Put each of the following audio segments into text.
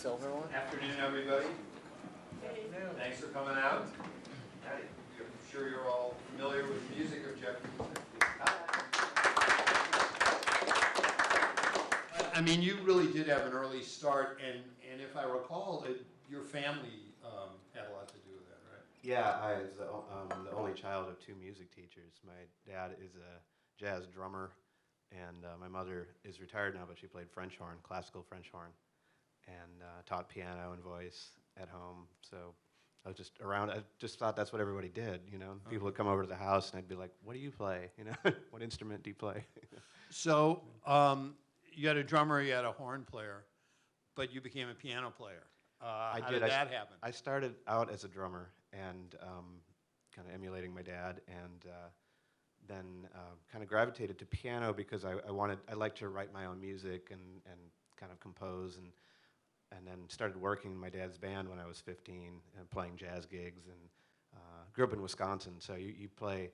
silver one? Afternoon, everybody. Thanks for coming out. I'm sure you're all familiar with the music of Geoffrey Keezer. I mean, you really did have an early start, and if I recall, your family had a lot to do with that, right? Yeah, I was the only child of two music teachers. My dad is a jazz drummer, and my mother is retired now, but she played French horn, classical French horn, and taught piano and voice at home. So I was just around. I just thought that's what everybody did, you know. Okay. People would come over to the house, and I'd be like, "What do you play? You know, what instrument do you play?" So you had a drummer, you had a horn player, but you became a piano player. How did that happen? I started out as a drummer and kind of emulating my dad, and then kind of gravitated to piano because I liked to write my own music and kind of compose, and then started working in my dad's band when I was 15 and playing jazz gigs, and grew up in Wisconsin, so you play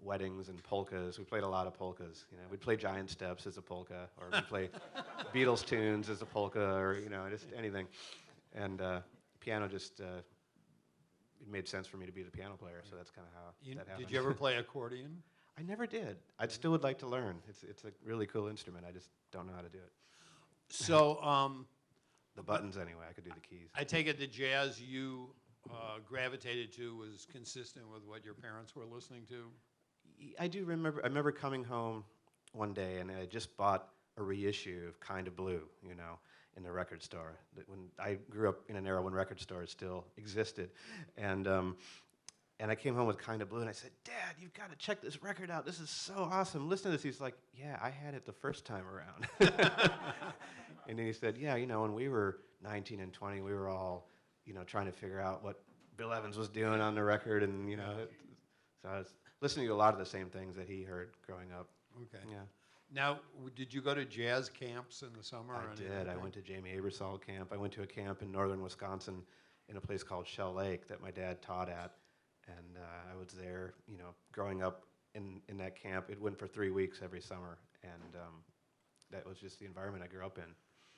weddings and polkas. We played a lot of polkas. You know, we'd play Giant Steps as a polka, or we'd play Beatles tunes as a polka, or you know, just anything. And piano just it made sense for me to be the piano player, so that's kind of how that happened. Did you ever play accordion? I never did. I still would like to learn. It's a really cool instrument. I just don't know how to do it. So the buttons anyway. I could do the keys. I take it the jazz you gravitated to was consistent with what your parents were listening to? I do remember. I remember coming home one day and I just bought a reissue of Kind of Blue, you know, in the record store. When I grew up in an era when record stores still existed, and I came home with Kind of Blue and I said, "Dad, you've got to check this record out. This is so awesome. Listen to this." He's like, "Yeah, I had it the first time around." And then he said, "Yeah, you know, when we were 19 and 20, we were all, you know, trying to figure out what Bill Evans was doing on the record, and you know, so I was listening to a lot of the same things that he heard growing up." Okay. Yeah. Now, did you go to jazz camps in the summer? I did. I went to Jamie Aebersold camp. I went to a camp in northern Wisconsin in a place called Shell Lake that my dad taught at, and I was there, you know, growing up in that camp. It went for 3 weeks every summer, and that was just the environment I grew up in.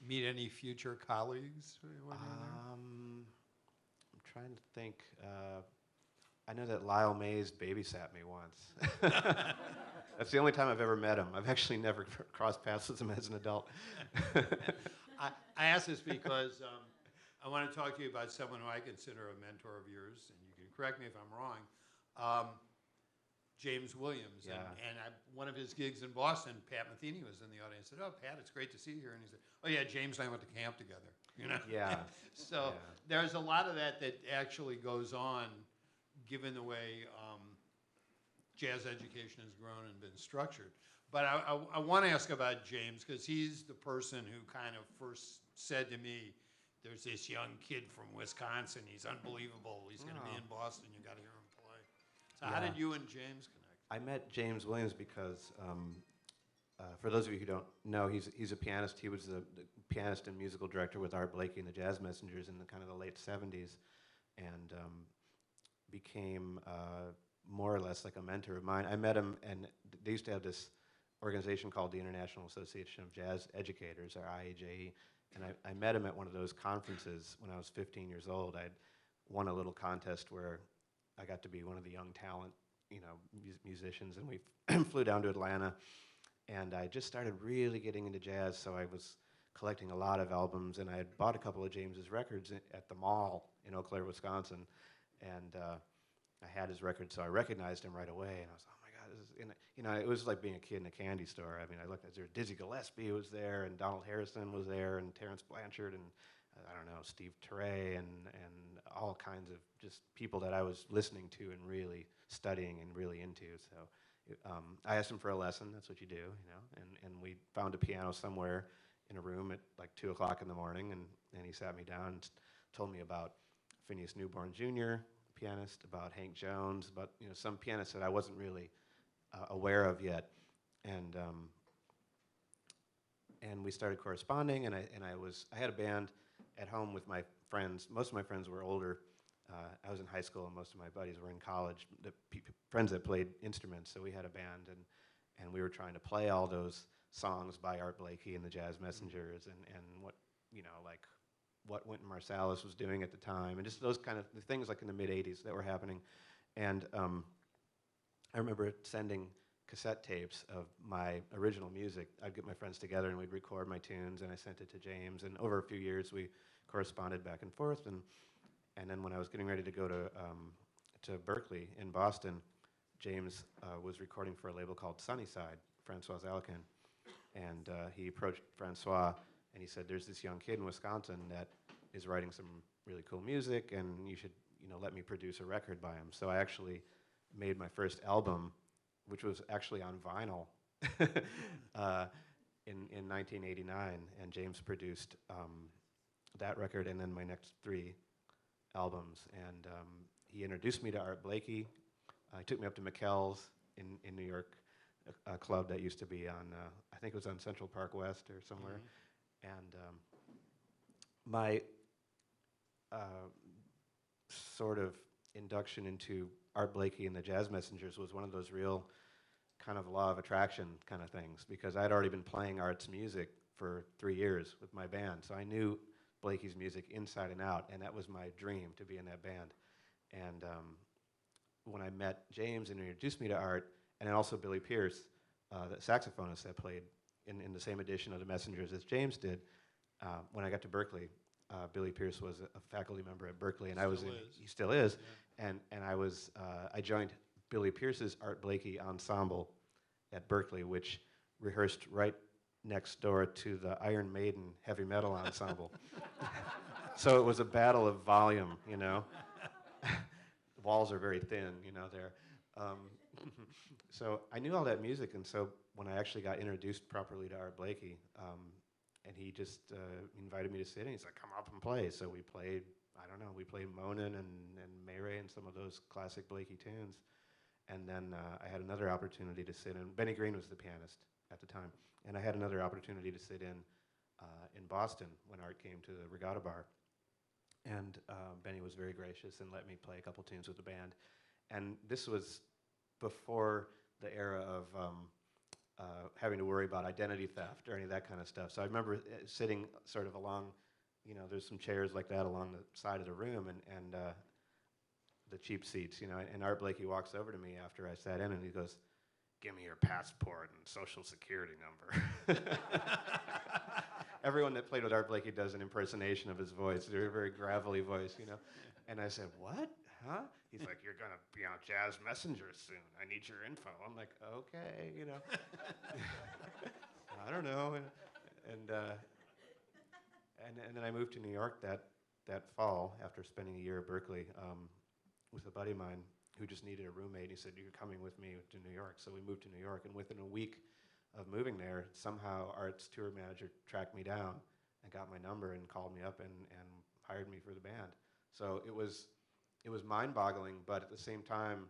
Meet any future colleagues? I'm trying to think. I know that Lyle Mays babysat me once. That's the only time I've ever met him. I've actually never crossed paths with him as an adult. I ask this because I want to talk to you about someone who I consider a mentor of yours, and you can correct me if I'm wrong. James Williams. Yeah. And one of his gigs in Boston, Pat Metheny was in the audience. I said, "Oh, Pat, it's great to see you here." And he said, "Oh, yeah, James and I went to camp together." You know? Yeah. So there's a lot of that actually goes on, given the way jazz education has grown and been structured. But I want to ask about James, because he's the person who kind of first said to me, "There's this young kid from Wisconsin. He's unbelievable. He's going to be in Boston. You got to hear him play." So how did you and James connect? I met James Williams because, for those of you who don't know, he's a pianist. He was the pianist and musical director with Art Blakey and the Jazz Messengers in the kind of the late 70s, and became more or less like a mentor of mine. I met him, and they used to have this organization called the International Association of Jazz Educators, or IAJE, and I met him at one of those conferences when I was 15 years old. I'd won a little contest where I got to be one of the young talent, you know, musicians, and we flew down to Atlanta, and I just started really getting into jazz, so I was collecting a lot of albums, and I had bought a couple of James's records at the mall in Eau Claire, Wisconsin, and I had his record, so I recognized him right away, and I was, "Oh my God, this is," you know, it was like being a kid in a candy store. I mean, I looked at there, Dizzy Gillespie was there, and Donald Harrison was there, and Terrence Blanchard, and I don't know, Steve Turre, and all kinds of just people that I was listening to and really studying and really into. So I asked him for a lesson. That's what you do, you know, and we found a piano somewhere in a room at like 2 o'clock in the morning, and he sat me down and told me about Phineas Newborn Jr., pianist, about Hank Jones, about, you know, some pianists that I wasn't really aware of yet, and we started corresponding, and I had a band at home with my friends. Most of my friends were older. I was in high school, and most of my buddies were in college. The friends that played instruments, so we had a band, and we were trying to play all those songs by Art Blakey and the Jazz Messengers, and what, you know, like what Wynton Marsalis was doing at the time, and just those kind of the things like in the mid-'80s that were happening. And I remember sending cassette tapes of my original music. I'd get my friends together and we'd record my tunes, and I sent it to James. And over a few years, we corresponded back and forth. And then when I was getting ready to go to Berkeley in Boston, James was recording for a label called Sunnyside, Francois Zalikin. And he approached Francois, and he said, "There's this young kid in Wisconsin that is writing some really cool music, and you should, let me produce a record by him." So I actually made my first album, which was actually on vinyl, in 1989, and James produced that record and then my next 3 albums. And he introduced me to Art Blakey. He took me up to McKell's in New York, a club that used to be on, I think it was on Central Park West or somewhere. Mm-hmm. And my sort of induction into Art Blakey and the Jazz Messengers was one of those real kind of law of attraction kind of things, because I'd already been playing Art's music for 3 years with my band, so I knew Blakey's music inside and out, and that was my dream, to be in that band. And when I met James and he introduced me to Art, and then also Billy Pierce, the saxophonist that played in the same edition of the Messengers as James did, when I got to Berkeley, Billy Pierce was a faculty member at Berkeley, and he still is, yeah. And I joined Billy Pierce's Art Blakey ensemble at Berkeley, which rehearsed right next door to the Iron Maiden heavy metal ensemble. So it was a battle of volume, The walls are very thin, there. So I knew all that music, and so when I actually got introduced properly to Art Blakey, and he just invited me to sit in, he's like, "Come up and play." So we played, we played Monin and Mayray and some of those classic Blakey tunes. And then I had another opportunity to sit in. Benny Green was the pianist at the time. And I had another opportunity to sit in Boston when Art came to the Regatta Bar. And Benny was very gracious and let me play a couple tunes with the band. And this was before the era of having to worry about identity theft or any of that kind of stuff. So I remember sitting sort of along, there's some chairs like that along the side of the room, and the cheap seats, and Art Blakey walks over to me after I sat in, and he goes, "Give me your passport and social security number." Everyone that played with Art Blakey does an impersonation of his voice, a very gravelly voice, And I said, "What? Huh?" He's like, "You're going to be on Jazz Messenger soon. I need your info." I'm like, "Okay, I don't know." And then I moved to New York that fall after spending a year at Berkeley with a buddy of mine who just needed a roommate. He said, "You're coming with me to New York." So we moved to New York, and within a week of moving there, somehow Art's tour manager tracked me down and got my number and called me up and hired me for the band. So it was mind-boggling, but at the same time,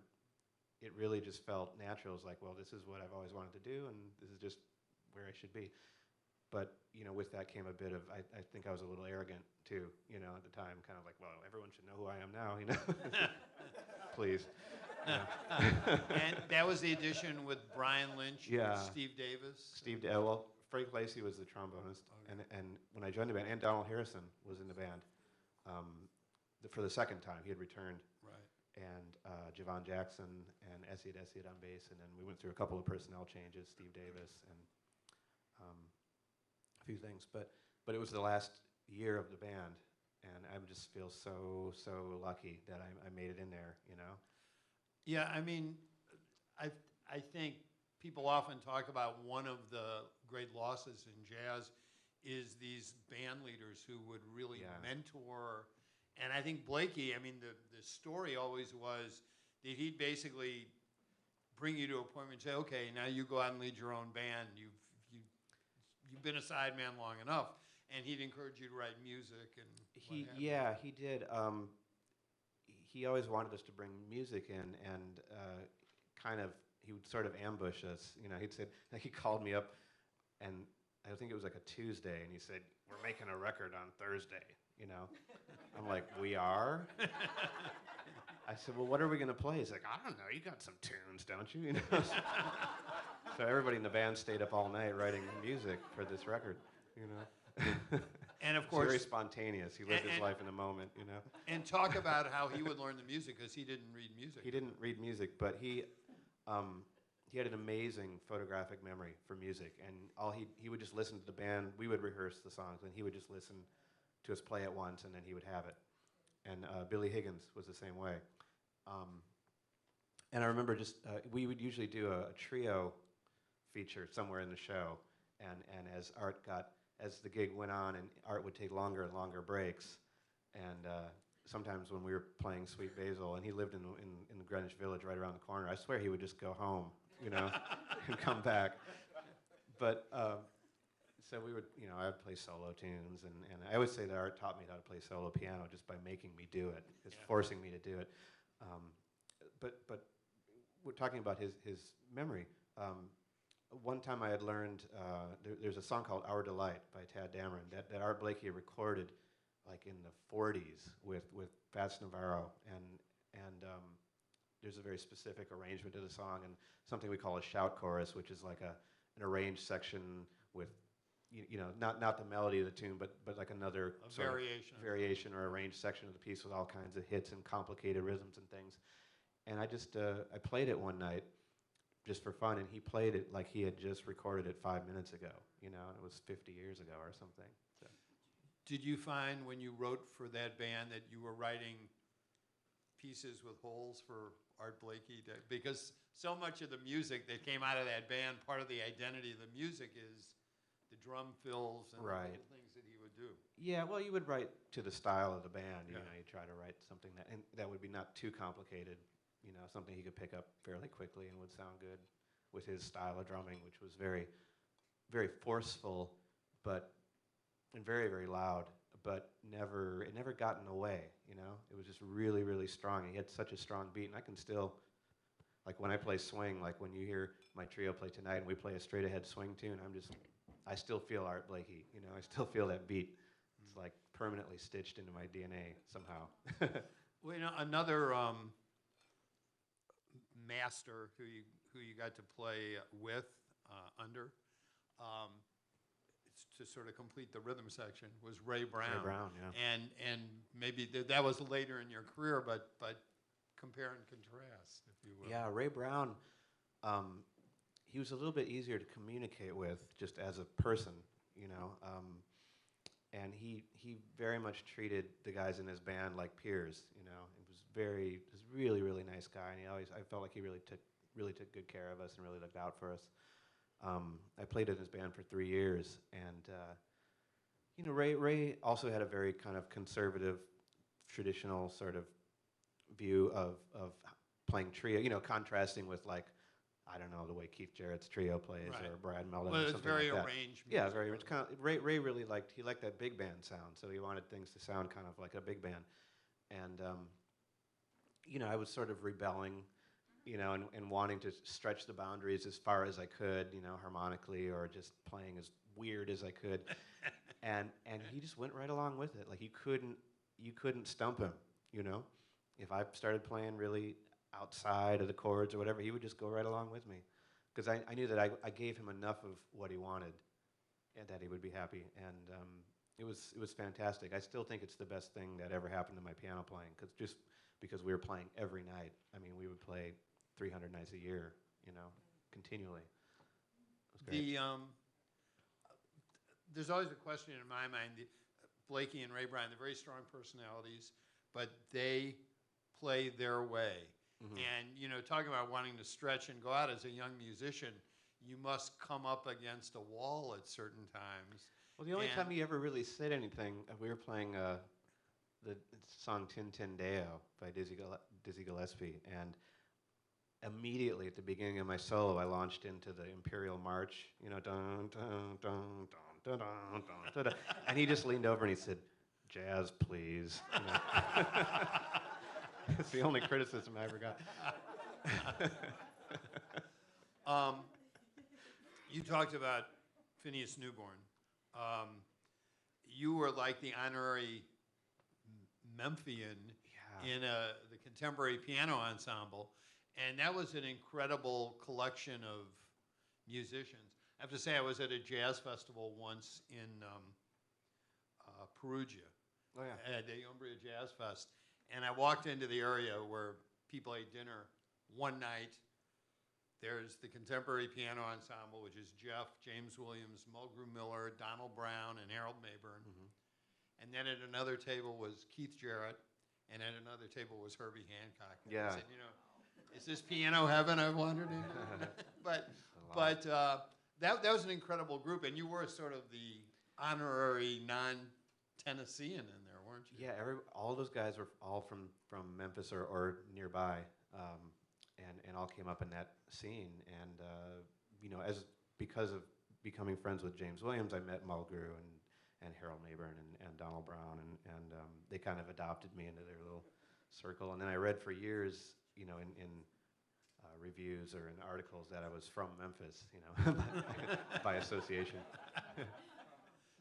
it really just felt natural. It was like, well, this is what I've always wanted to do, and this is just where I should be. But, with that came a bit of, I think I was a little arrogant, too, at the time, kind of like, well, everyone should know who I am now, Please. And that was the edition with Brian Lynch and Steve Davis? Well, Frank Lacey was the trombonist, okay. and when I joined the band, and Donald Harrison was in the band for the second time. He had returned. Right. And Javon Jackson and Essiet on bass, and then we went through a couple of personnel changes, Steve Davis, and a few things. But it was the last year of the band, and I just feel so lucky that I made it in there, Yeah, I think people often talk about one of the great losses in jazz is these band leaders who would really mentor. And I think Blakey, the story always was that he'd basically bring you to a point where he'd say, "Okay, now you go out and lead your own band. You've been a sideman long enough." And he'd encourage you to write music and he did. He always wanted us to bring music in, and he would sort of ambush us. He'd said, he called me up, and I think it was like a Tuesday, and he said, "We're making a record on Thursday." I'm like, "We are?" I said, "Well, what are we going to play?" He's like, "I don't know. You got some tunes, don't you?" So everybody in the band stayed up all night writing music for this record. And of It's very course, spontaneous. He lived his life in the moment, you know. and talk about how he would learn the music because he didn't read music. He didn't read music, but he had an amazing photographic memory for music, and he would just listen to the band. We would rehearse the songs, and he would just listen to us play it once, and then he would have it. And Billy Higgins was the same way. And I remember we would usually do a trio feature somewhere in the show, and as the gig went on, and Art would take longer and longer breaks, and sometimes when we were playing Sweet Basil, and he lived in the Greenwich Village right around the corner, I swear he would just go home, you know, and come back. But so we would, you know, I would play solo tunes, and I always say that Art taught me how to play solo piano just by making me do it, just forcing me to do it. But we're talking about his memory. One time I had learned, there's a song called Our Delight by Tad Dameron that Art Blakey recorded like in the 40s with Fats Navarro, and there's a very specific arrangement to the song, and something we call a shout chorus, which is like an arranged section with, you know, not the melody of the tune, but like another variation or arranged section of the piece with all kinds of hits and complicated rhythms and things. And I just I played it one night just for fun, and he played it like he had just recorded it 5 minutes ago, you know, and it was 50 years ago or something. So. Did you find when you wrote for that band that you were writing pieces with holes for Art Blakey? Because so much of the music that came out of that band, part of the identity of the music is the drum fills and the little things that he would do. Yeah, well, you would write to the style of the band. You know, you try to write something that would be not too complicated. You know, something he could pick up fairly quickly and would sound good with his style of drumming, which was very, very forceful, and very, very loud, but it never got in the way, you know? It was just really, really strong. He had such a strong beat, and I can still, like when I play swing, like when you hear my trio play tonight and we play a straight ahead swing tune, I still feel Art Blakey, you know? I still feel that beat. It's like permanently stitched into my DNA somehow. Well, you know, another master who you got to play with under to sort of complete the rhythm section was Ray Brown. Ray Brown, yeah. And maybe that was later in your career, but compare and contrast, if you will. Yeah, Ray Brown, he was a little bit easier to communicate with just as a person, you know, and he very much treated the guys in his band like peers, you know. He was really, really nice guy, and I felt like he really took good care of us and really looked out for us. I played in his band for 3 years, and you know, Ray also had a very kind of conservative, traditional sort of view of playing trio, you know, contrasting with, like, I don't know, the way Keith Jarrett's trio plays, or Brad Meldon, well, or it was something very like that. arranged. Yeah, very. It's kind of, Ray really liked that big band sound, so he wanted things to sound kind of like a big band, and you know, I was sort of rebelling, you know, and wanting to stretch the boundaries as far as I could, you know, harmonically, or just playing as weird as I could, and he just went right along with it. Like, you couldn't stump him, you know. If I started playing really outside of the chords or whatever, he would just go right along with me, because I knew that I gave him enough of what he wanted, and that he would be happy, and it was fantastic. I still think it's the best thing that ever happened to my piano playing, because we were playing every night. I mean, we would play 300 nights a year, you know, continually. It was great. There's always a question in my mind. Blakey and Ray Brown, they're very strong personalities, but they play their way. Mm-hmm. And, you know, talking about wanting to stretch and go out as a young musician, you must come up against a wall at certain times. Well, the only time he ever really said anything, we were playing the song Tin Tin Deo by Dizzy Gillespie, and immediately at the beginning of my solo, I launched into the Imperial March, you know, dun dun dun dun dun dun dun dun, and he just leaned over and he said, "Jazz, please." You know? It's the only criticism I ever got. You talked about Phineas Newborn. You were like the honorary Memphian in the contemporary piano ensemble, and that was an incredible collection of musicians. I have to say, I was at a jazz festival once in Perugia Oh yeah. at the Umbria Jazz Fest, and I walked into the area where people ate dinner one night. There's the contemporary piano ensemble, which is Jeff, James Williams, Mulgrew Miller, Donald Brown, and Harold Mayburn. And then at another table was Keith Jarrett, and at another table was Herbie Hancock. And Yeah. I said, is this piano heaven I've wandered into? but that was an incredible group, and you were sort of the honorary non-Tennessean in there, weren't you? Yeah, all those guys were all from Memphis or nearby, and all came up in that scene. And because of becoming friends with James Williams, I met Mulgrew and Harold Mayburn and Donald Brown, and they kind of adopted me into their little circle. And then I read for years, in reviews or in articles that I was from Memphis, by association.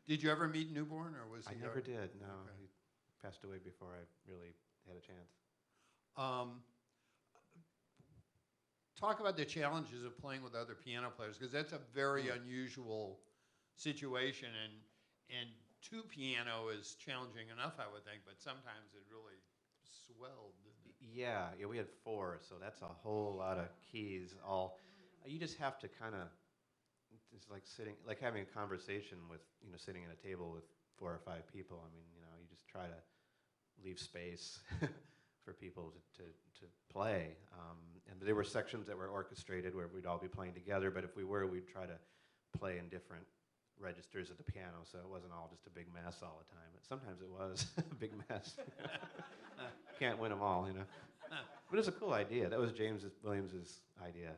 Did you ever meet Newborn, or was he? I never did. No, Okay. he passed away before I really had a chance. Talk about the challenges of playing with other piano players, because that's a very unusual situation, and two piano is challenging enough, I would think, but sometimes it really swelled, didn't it? Yeah, we had 4, so that's a whole lot of keys. You just have to kind of, it's like having a conversation with, sitting at a table with 4 or 5 people. I mean, you just try to leave space for people to play. And there were sections that were orchestrated where we'd all be playing together, but if we were, we'd try to play in different registers of the piano, so it wasn't all just a big mess all the time. But sometimes it was a big mess. Can't win them all, But it was a cool idea. That was James Williams's idea,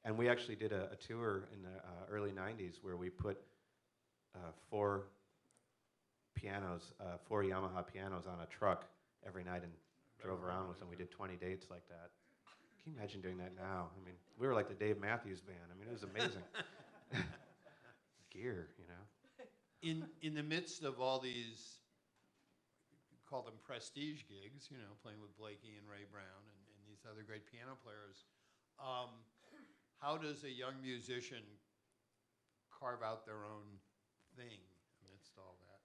And we actually did a tour in the early 90s where we put 4 pianos, 4 Yamaha pianos on a truck every night and drove around with them. We did 20 dates like that. Can you imagine doing that now? I mean, we were like the Dave Matthews Band. I mean, it was amazing. Gear, In the midst of all these, call them prestige gigs, playing with Blakey and Ray Brown and these other great piano players, how does a young musician carve out their own thing amidst all that?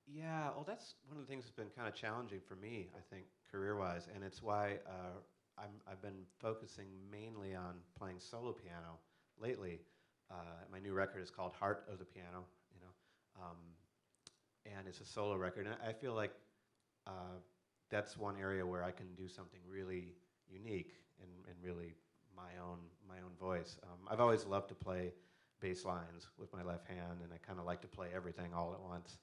Yeah, well, that's one of the things that's been kind of challenging for me, I think, career-wise, and it's why I've been focusing mainly on playing solo piano lately. My new record is called Heart of the Piano, and it's a solo record. And I feel like that's one area where I can do something really unique and really my own voice. I've always loved to play bass lines with my left hand, and I kind of like to play everything all at once.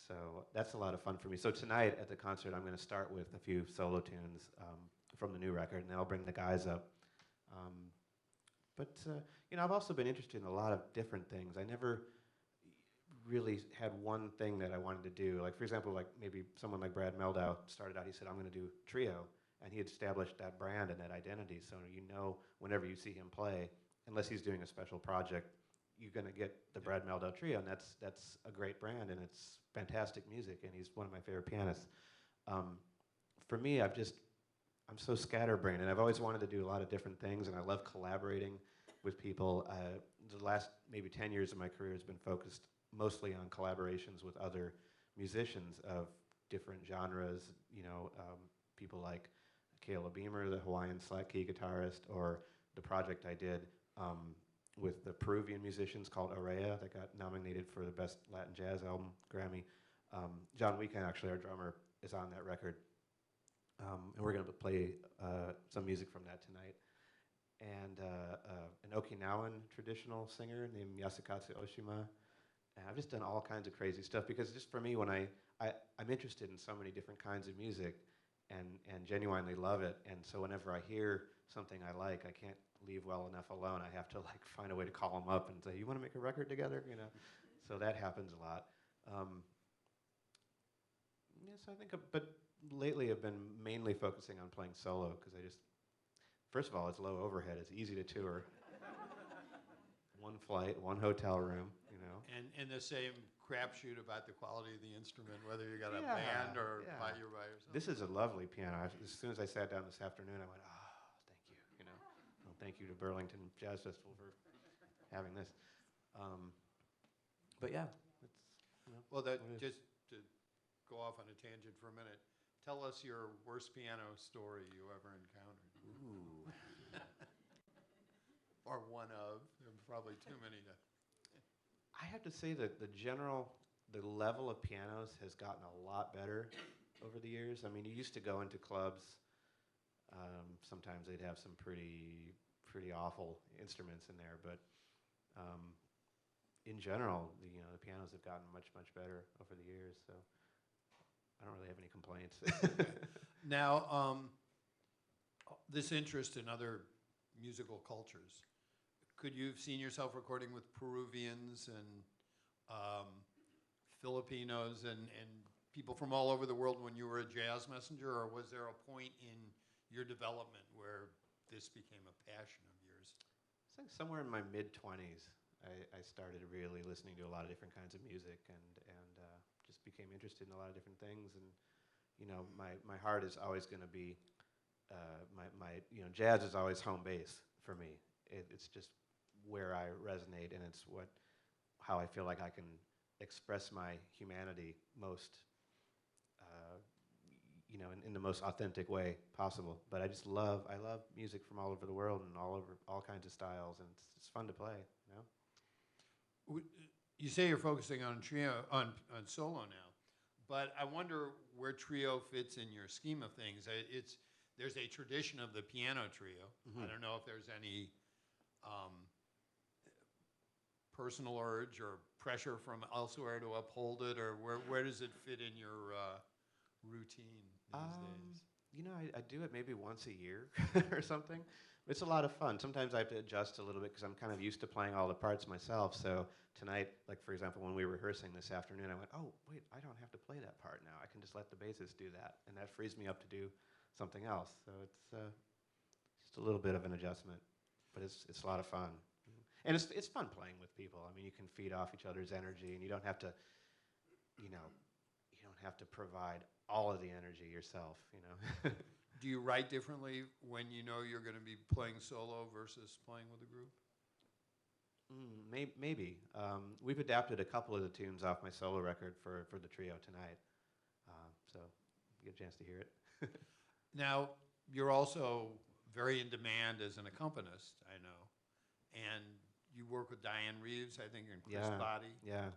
So that's a lot of fun for me. So tonight at the concert, I'm going to start with a few solo tunes from the new record, and then I'll bring the guys up. But I've also been interested in a lot of different things. I never really had one thing that I wanted to do. Like, for example, like maybe someone like Brad Meldau started out, he said, I'm going to do trio, and he had established that brand and that identity. So whenever you see him play, unless he's doing a special project, you're going to get the Brad Meldau trio, and that's a great brand, and it's fantastic music, and he's one of my favorite pianists. For me, I'm so scatterbrained, and I've always wanted to do a lot of different things, and I love collaborating with people. The last maybe 10 years of my career has been focused mostly on collaborations with other musicians of different genres, people like Caleb Beamer, the Hawaiian slack key guitarist, or the project I did with the Peruvian musicians called Aurea that got nominated for the Best Latin Jazz Album Grammy. John Weekend, actually, our drummer, is on that record. And we're going to play some music from that tonight. And an Okinawan traditional singer named Yasukatsu Oshima. And I've just done all kinds of crazy stuff because just for me, when I'm interested in so many different kinds of music and genuinely love it. And so whenever I hear something I like, I can't leave well enough alone. I have to find a way to call them up and say, you want to make a record together? So that happens a lot. Yes, I think, but lately I've been mainly focusing on playing solo because first of all, it's low overhead. It's easy to tour. One flight, one hotel room, And the same crapshoot about the quality of the instrument, whether you got a band or you're by yourself. This is a lovely piano. As soon as I sat down this afternoon, I went, thank you, Well, thank you to Burlington Jazz Festival for having this. But yeah, it's, Well, go off on a tangent for a minute. Tell us your worst piano story you ever encountered. Ooh. Or one of. There are probably too many to. I have to say that the level of pianos has gotten a lot better over the years. I mean, you used to go into clubs. Sometimes they'd have some pretty awful instruments in there, but in general, the pianos have gotten much better over the years. So I don't really have any complaints. Now, this interest in other musical cultures. Could you have seen yourself recording with Peruvians and Filipinos and people from all over the world when you were a jazz messenger, or was there a point in your development where this became a passion of yours? I think somewhere in my mid-20s, I started really listening to a lot of different kinds of music and just became interested in a lot of different things. And my heart is always going to be jazz is always home base for me. It's just where I resonate, and it's how I feel like I can express my humanity most, in the most authentic way possible. But I love music from all over the world and all kinds of styles, and it's fun to play. You say you're focusing on trio, on solo now, but I wonder where trio fits in your scheme of things. There's a tradition of the piano trio. Mm-hmm. I don't know if there's any personal urge or pressure from elsewhere to uphold it, or where does it fit in your routine these days? I do it maybe once a year or something. It's a lot of fun. Sometimes I have to adjust a little bit because I'm kind of used to playing all the parts myself. So tonight, like for example, when we were rehearsing this afternoon, I went, oh, wait, I don't have to play that part now. I can just let the bassist do that. And that frees me up to do something else. So it's just a little bit of an adjustment, but it's a lot of fun. And it's fun playing with people. I mean, you can feed off each other's energy, and you don't have to, you don't have to provide all of the energy yourself, Do you write differently when you know you're going to be playing solo versus playing with a group? Maybe. We've adapted a couple of the tunes off my solo record for the trio tonight, so you get a chance to hear it. Now, you're also very in demand as an accompanist, I know, and you work with Diane Reeves, I think, and Chris Body. Yeah.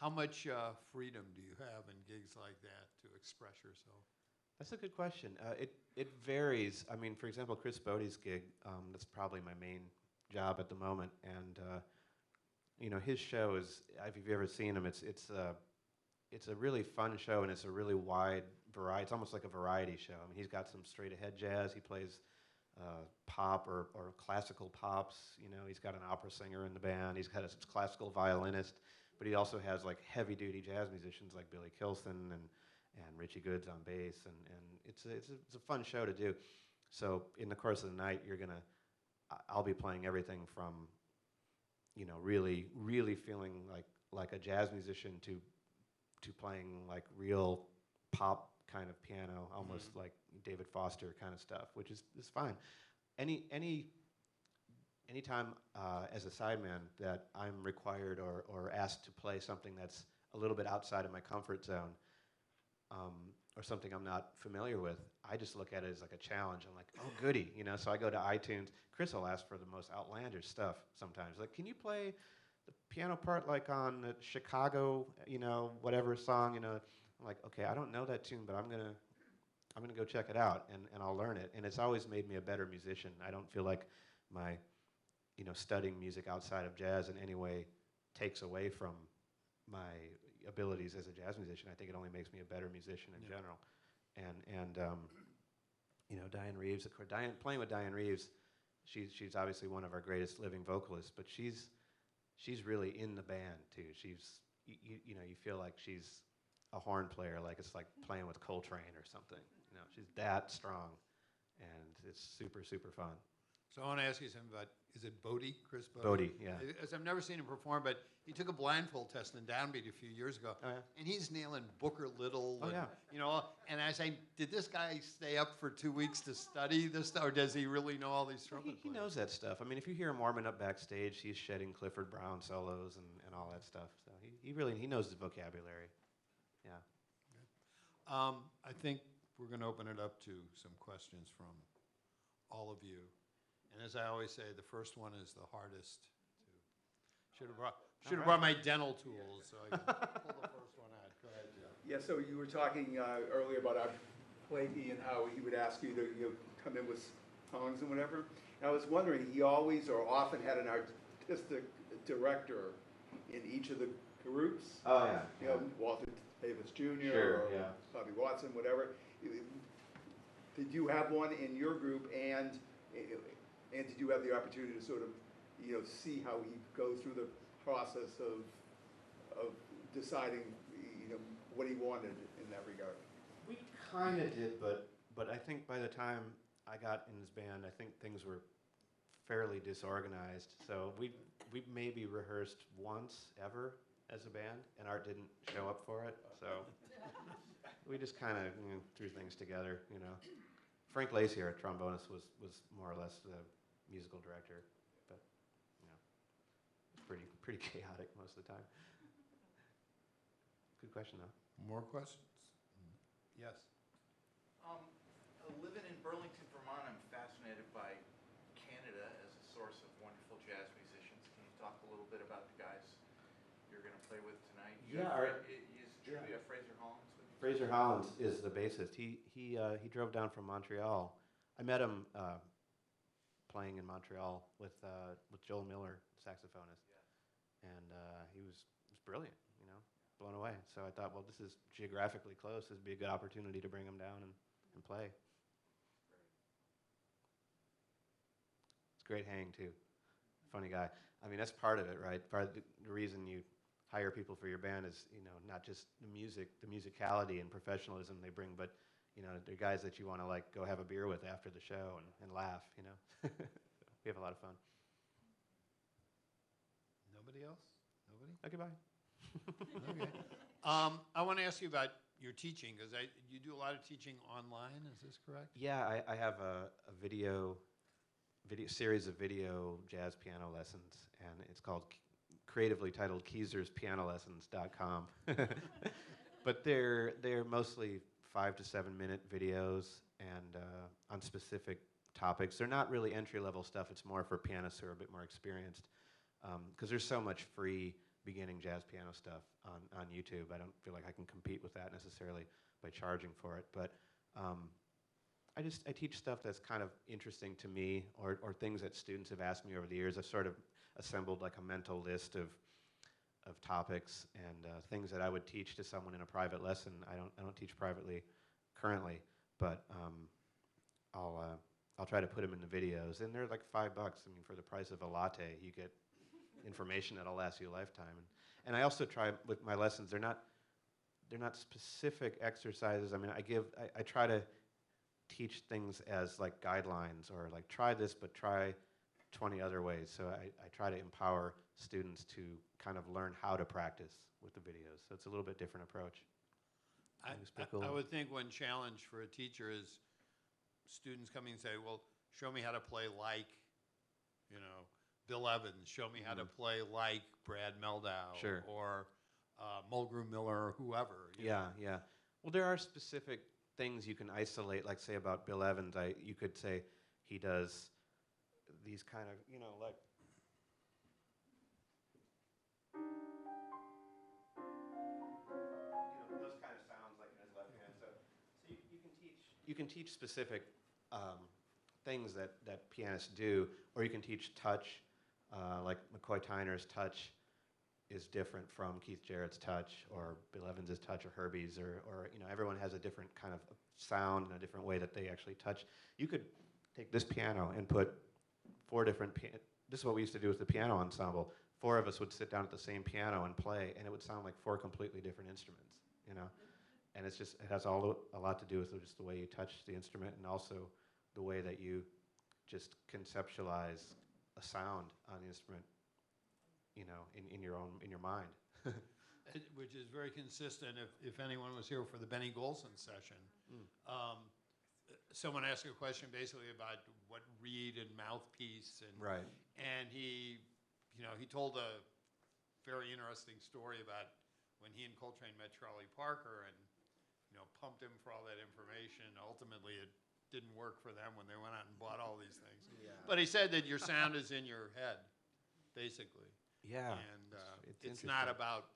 How much freedom do you have in gigs like that to express yourself? That's a good question. It varies. I mean, for example, Chris Bode's gig, that's probably my main job at the moment, and his show is, if you've ever seen him, it's a really fun show, and it's a really wide variety. It's almost like a variety show. I mean, he's got some straight ahead jazz. He plays pop or classical pops. He's got an opera singer in the band. He's got a classical violinist, but he also has like heavy duty jazz musicians like Billy Kilson and Richie Goods on bass, and it's a fun show to do. So in the course of the night, I'll be playing everything from really feeling like a jazz musician to playing like real pop kind of piano, almost like David Foster kind of stuff, which is fine. Anytime as a sideman that I'm required or asked to play something that's a little bit outside of my comfort zone, or something I'm not familiar with, I just look at it as like a challenge. I'm like, oh, goody, So I go to iTunes. Chris will ask for the most outlandish stuff sometimes. Like, can you play the piano part like on the Chicago, whatever song, I'm like, okay, I don't know that tune, but I'm gonna go check it out, and I'll learn it. And it's always made me a better musician. I don't feel like my, studying music outside of jazz in any way takes away from my abilities as a jazz musician. I think it only makes me a better musician in general. And Diane Reeves, of course, playing with Diane Reeves, she's obviously one of our greatest living vocalists, but she's really in the band too. You feel like she's a horn player, like it's like playing with Coltrane or something. She's that strong, and it's super fun. So I want to ask you something about, is it Bodie, Chris Bodie? Bodie, yeah. As I've never seen him perform, but he took a blindfold test in Downbeat a few years ago. Oh, yeah? And he's nailing Booker Little. Oh, and, yeah. You know, and I say, did this guy stay up for 2 weeks to study this stuff, or does he really know all these trumpet He players? knows that stuff. I mean, if you hear him warming up backstage, he's shedding Clifford Brown solos and all that stuff. So he knows his vocabulary. Yeah. I think we're going to open it up to some questions from all of you. And as I always say, the first one is the hardest. Should have brought my dental tools so I can pull the first one out. Go ahead, Joe. Yeah, so you were talking earlier about our Blakey and how he would ask you to come in with songs and whatever. And I was wondering, he always or often had an artistic director in each of the groups. Oh, yeah. You know, Walter Davis Jr. Sure, or yeah. Bobby Watson, whatever. Did you have one in your group, and did you have the opportunity to sort of, see how he goes through the process of deciding, what he wanted in that regard? We kind of did, but I think by the time I got in his band, I think things were fairly disorganized. So we maybe rehearsed once ever as a band, and Art didn't show up for it. So we just kind of threw things together. Frank Lacey, our trombonist, was more or less the musical director, but it's pretty chaotic most of the time. Good question, though. More questions? Yes. Living in Burlington, Vermont, I'm fascinated by Canada as a source of wonderful jazz musicians. Can you talk a little bit about the guys you're going to play with tonight? Fraser Hollins with you? Fraser Hollins is the bassist. He drove down from Montreal. I met him playing in Montreal with Joel Miller, saxophonist, and he was brilliant. Blown away. So I thought, well, this is geographically close. This would be a good opportunity to bring him down and play. It's great hang too. Funny guy. I mean, that's part of it, right? Part of the reason you hire people for your band is, not just the music, the musicality and professionalism they bring, but they're guys that you want to go have a beer with after the show and laugh. We have a lot of fun. Nobody else? Nobody? Okay, bye. Okay. I want to ask you about your teaching, because you do a lot of teaching online. Is this correct? Yeah, I have a video series of video jazz piano lessons, and it's called creatively titled KeezersPianoLessons.com. But they're mostly 5 to 7 minute videos and on specific topics. They're not really entry-level stuff. It's more for pianists who are a bit more experienced, because there's so much free beginning jazz piano stuff on YouTube. I don't feel like I can compete with that necessarily by charging for it. But I teach stuff that's kind of interesting to me, or things that students have asked me over the years. I've sort of assembled a mental list of topics and things that I would teach to someone in a private lesson. I don't teach privately currently, but I'll try to put them in the videos, and they're like $5. I mean, for the price of a latte, you get information that'll last you a lifetime. And I also try with my lessons. They're not specific exercises. I mean, I try to teach things as guidelines, or try this, but try 20 other ways. So I try to empower students to kind of learn how to practice with the videos. So it's a little bit different approach. I would think one challenge for a teacher is students coming and say, well, show me how to play like, Bill Evans, show me how to play like Brad Meldau, Sure. or Mulgrew Miller, or whoever. Yeah. Well, there are specific things you can isolate, like say about Bill Evans. You could say he does these kind of, those kind of sounds in his left hand. So you can teach specific things that pianists do, or you can teach touch. Like McCoy Tyner's touch is different from Keith Jarrett's touch, or Bill Evans's touch, or Herbie's, or everyone has a different kind of sound and a different way that they actually touch. You could take this piano and put 4 different this is what we used to do with the piano ensemble. 4 of us would sit down at the same piano and play, and it would sound like 4 completely different instruments, And it has a lot to do with just the way you touch the instrument, and also the way that you just conceptualize a sound on the instrument, in your mind. Which is very consistent. If anyone was here for the Benny Golson session, someone asked a question basically about what reed and mouthpiece, and Right. and he told a very interesting story about when he and Coltrane met Charlie Parker and pumped him for all that information. Ultimately, it didn't work for them when they went out and bought all these things. Yeah. But he said that your sound is in your head, basically. Yeah. And it's interesting. not about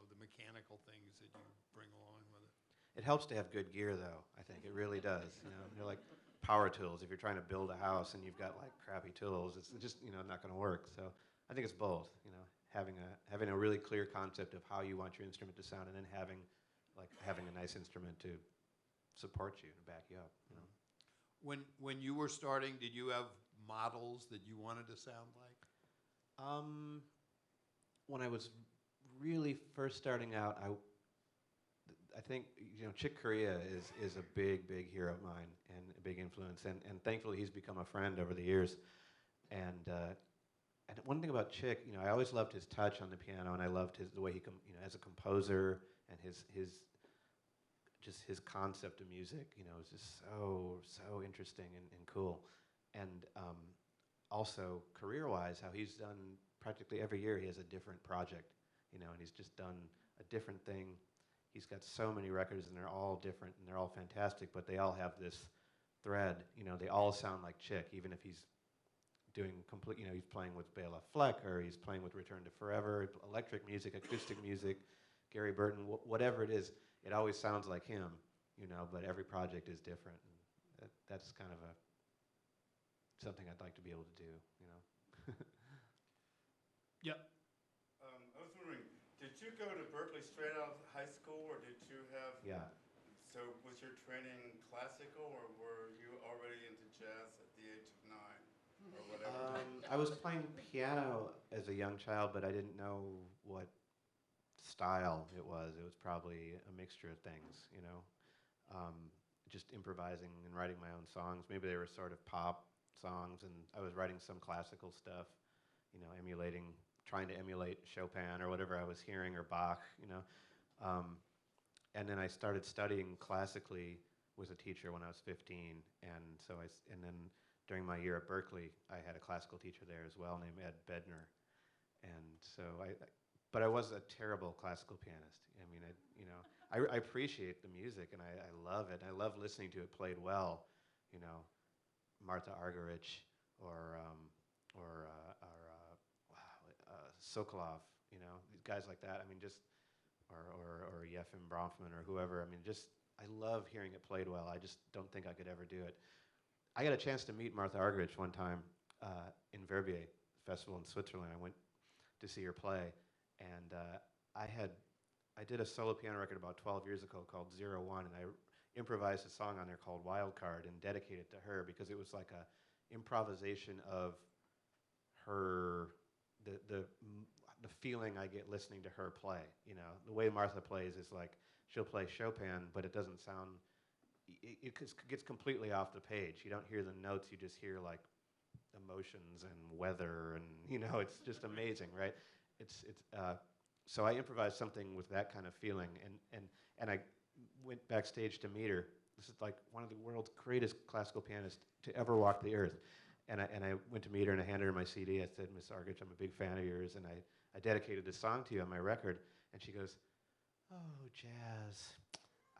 the mechanical things that you bring along with it. It helps to have good gear, though. I think it really does. They're like power tools. If you're trying to build a house and you've got like crappy tools, it's just not going to work. So I think it's both. Having a really clear concept of how you want your instrument to sound, and then having a nice instrument to support you and back you up. When you were starting, did you have models that you wanted to sound like? When I was really first starting out, I think Chick Corea is a big hero of mine and a big influence, and thankfully he's become a friend over the years. And one thing about Chick, I always loved his touch on the piano, and I loved the way he as a composer, and his concept of music, is just so interesting and cool. And also career-wise, how he's done practically every year he has a different project, and he's just done a different thing. He's got so many records, and they're all different, and they're all fantastic, but they all have this thread. They all sound like Chick, even if he's doing complete, he's playing with Bela Fleck, or he's playing with Return to Forever, electric music, acoustic music, Gary Burton, whatever it is, it always sounds like him, but every project is different. And that's kind of something I'd like to be able to do, Yep. I was wondering, did you go to Berkeley straight out of high school, or did you have... Yeah. So was your training classical, or were you already into jazz at the age of 9, or whatever? I was playing piano as a young child, but I didn't know what style it was. It was probably a mixture of things, just improvising and writing my own songs. Maybe they were sort of pop songs, and I was writing some classical stuff, trying to emulate Chopin or whatever I was hearing, or Bach, and then I started studying classically with a teacher when I was 15, and then during my year at Berkeley, I had a classical teacher there as well named Ed Bednar, and so but I was a terrible classical pianist. I appreciate the music, and I love it. I love listening to it played well, Martha Argerich or Sokolov, these guys like that. Or Yefim Bronfman or whoever. I love hearing it played well. I just don't think I could ever do it. I got a chance to meet Martha Argerich one time in Verbier Festival in Switzerland. I went to see her play, and I did a solo piano record about 12 years ago called 01, and I improvised a song on there called Wild Card and dedicated it to her, because it was like a improvisation of her, the feeling I get listening to her play. The way Martha plays is like she'll play Chopin, but it doesn't sound, it gets completely off the page. You don't hear the notes, you just hear like emotions and weather, and it's just amazing, right? So I improvised something with that kind of feeling, and I went backstage to meet her. This is like one of the world's greatest classical pianists to ever walk the earth. And I went to meet her, and I handed her my CD. I said, "Miss Argerich, I'm a big fan of yours, and I dedicated this song to you on my record." And she goes, "Oh, jazz.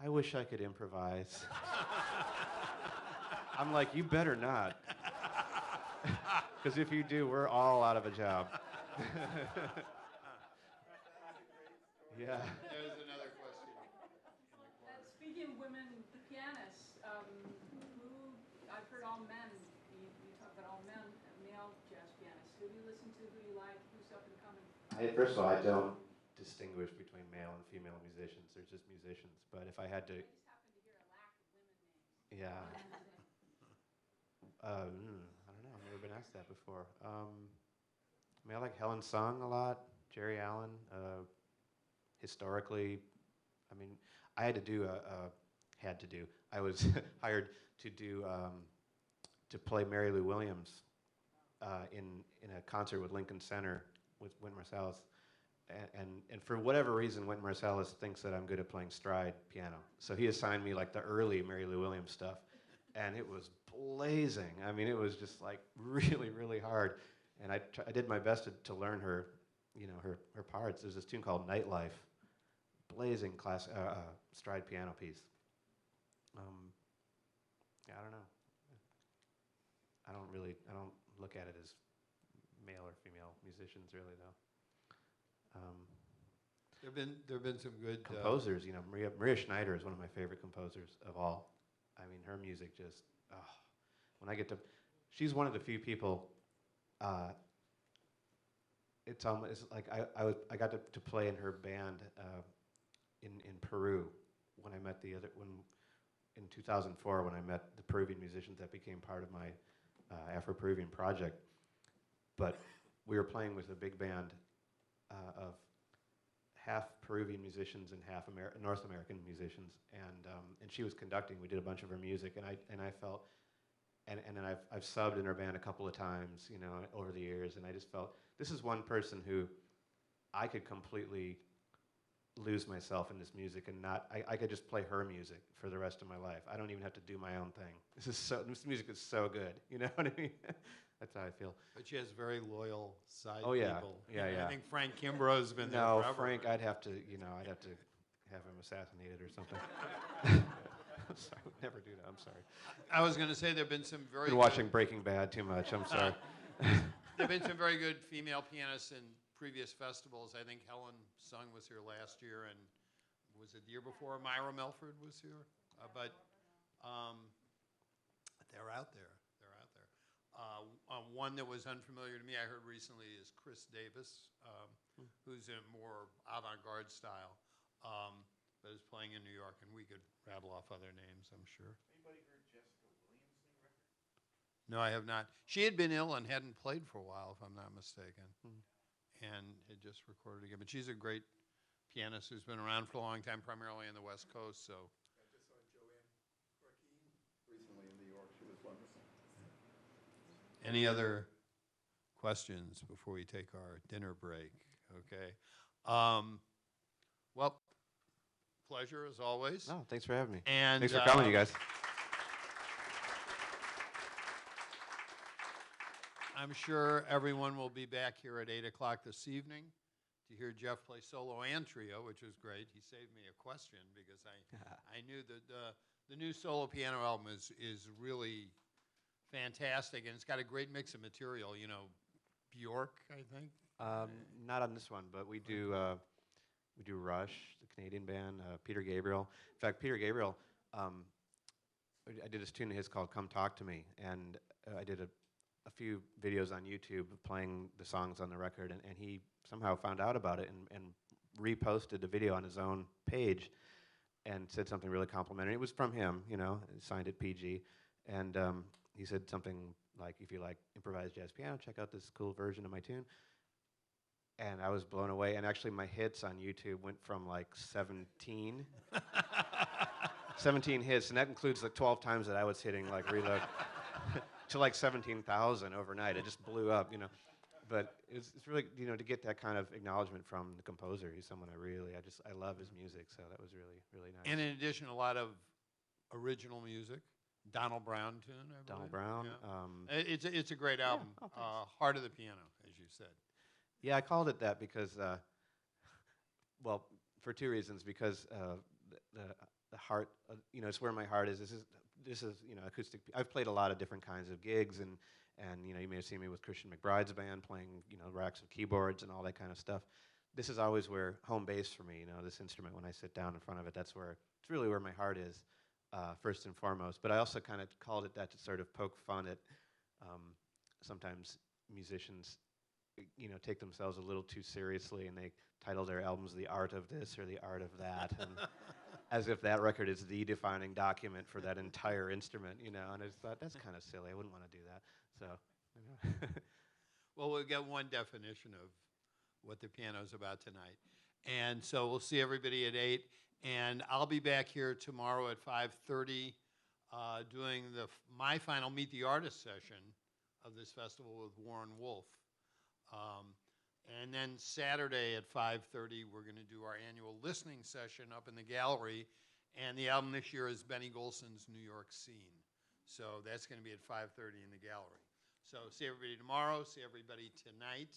I wish I could improvise." I'm like, "You better not. Because if you do, we're all out of a job." Yeah. There's another question. Speaking of women pianists, I've heard all men, you talk about all men, male jazz pianists. Who do you listen to, who you like, who's up and coming? First of all, I don't distinguish between male and female musicians. They're just musicians. But if I had to... I just happen to hear a lack of women names. Yeah. I don't know. I've never been asked that before. I like Helen Sung a lot, Jerry Allen. Historically, I had to do I was hired to do to play Mary Lou Williams in a concert with Lincoln Center with Wynton Marsalis. And for whatever reason, Wynton Marsalis thinks that I'm good at playing stride piano. So he assigned me like the early Mary Lou Williams stuff, and it was blazing. I mean, it was just like really, really hard. And I did my best to learn her, her parts. There's this tune called Nightlife, blazing stride piano piece. Yeah, I don't know. I don't look at it as male or female musicians really though. There've been some good Composers, Maria Schneider is one of my favorite composers of all. I mean, her music just, when I get to, she's one of the few people. It's almost like I got to play in her band in Peru when I met in 2004 when I met the Peruvian musicians that became part of my Afro-Peruvian project. But we were playing with a big band of half Peruvian musicians and half North American musicians, and she was conducting. We did a bunch of her music, and I felt, and then I've subbed in her band a couple of times, over the years, and I just felt this is one person who I could completely lose myself in this music and I could just play her music for the rest of my life. I don't even have to do my own thing. This music is so good. You know what I mean? That's how I feel. But she has very loyal side Oh yeah, people. yeah. I think Frank Kimbrough's been there No, forever. Frank, I'd have to have him assassinated or something. Sorry, I would never do that. I'm sorry. I was going to say there've been some very Been watching Breaking Bad too much. I'm sorry. There've been some very good female pianists in previous festivals. I think Helen Sung was here last year, and was it the year before? Myra Melford was here. But they're out there. They're out there. One that was unfamiliar to me I heard recently is Chris Davis, who's in more avant-garde style, but is playing in New York, and we could rattle off other names, I'm sure. Anybody heard Jessica Williams' new record? No, I have not. She had been ill and hadn't played for a while, if I'm not mistaken, and had just recorded again. But she's a great pianist who's been around for a long time, primarily on the West Coast. So I just saw Joanne recently in New York. She was wonderful. any other questions before we take our dinner break? Okay. Well, pleasure as always. No, thanks for having me. And Thanks for coming, you guys. I'm sure everyone will be back here at 8 o'clock this evening to hear Jeff play solo and trio, which was great. He saved me a question because I knew that the new solo piano album is really fantastic, and it's got a great mix of material. Bjork, I think. Not on this one, but we do Rush, the Canadian band, Peter Gabriel. In fact, Peter Gabriel, I did this tune of his called "Come Talk to Me," and I did a few videos on YouTube playing the songs on the record, and he somehow found out about it and reposted the video on his own page and said something really complimentary. It was from him, signed it PG, and he said something like, if you like improvised jazz piano, check out this cool version of my tune. And I was blown away, and actually my hits on YouTube went from like 17 hits, and that includes the 12 times that I was hitting like reload, to like 17,000 overnight. It just blew up, But it's really, to get that kind of acknowledgement from the composer. He's someone I love his music, so that was really, really nice. And in addition, a lot of original music. Donald Brown tune, I believe. Donald Brown. Yeah. It's a great album. Heart of the Piano, as you said. Yeah, I called it that because, well, for two reasons. Because the heart, it's where my heart is. This is acoustic. I've played a lot of different kinds of gigs, and you may have seen me with Christian McBride's band playing racks of keyboards and all that kind of stuff. This is always where home base for me. This instrument, when I sit down in front of it, it's really where my heart is, first and foremost. But I also kind of called it that to sort of poke fun at sometimes musicians take themselves a little too seriously, and they title their albums "The Art of This" or "The Art of That," and as if that record is the defining document for that entire instrument, And I just thought that's kind of silly. I wouldn't want to do that. So, Well, we'll get one definition of what the piano's about tonight, and so we'll see everybody at 8. And I'll be back here tomorrow at 5:30 doing my final Meet the Artist session of this festival with Warren Wolf. And then Saturday at 5:30, we're going to do our annual listening session up in the gallery. And the album this year is Benny Golson's New York Scene. So that's going to be at 5:30 in the gallery. So see everybody tomorrow, see everybody tonight,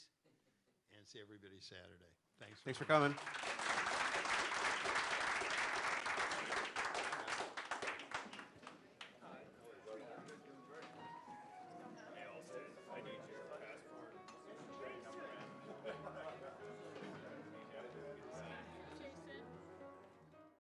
and see everybody Saturday. Thanks. Thanks for coming.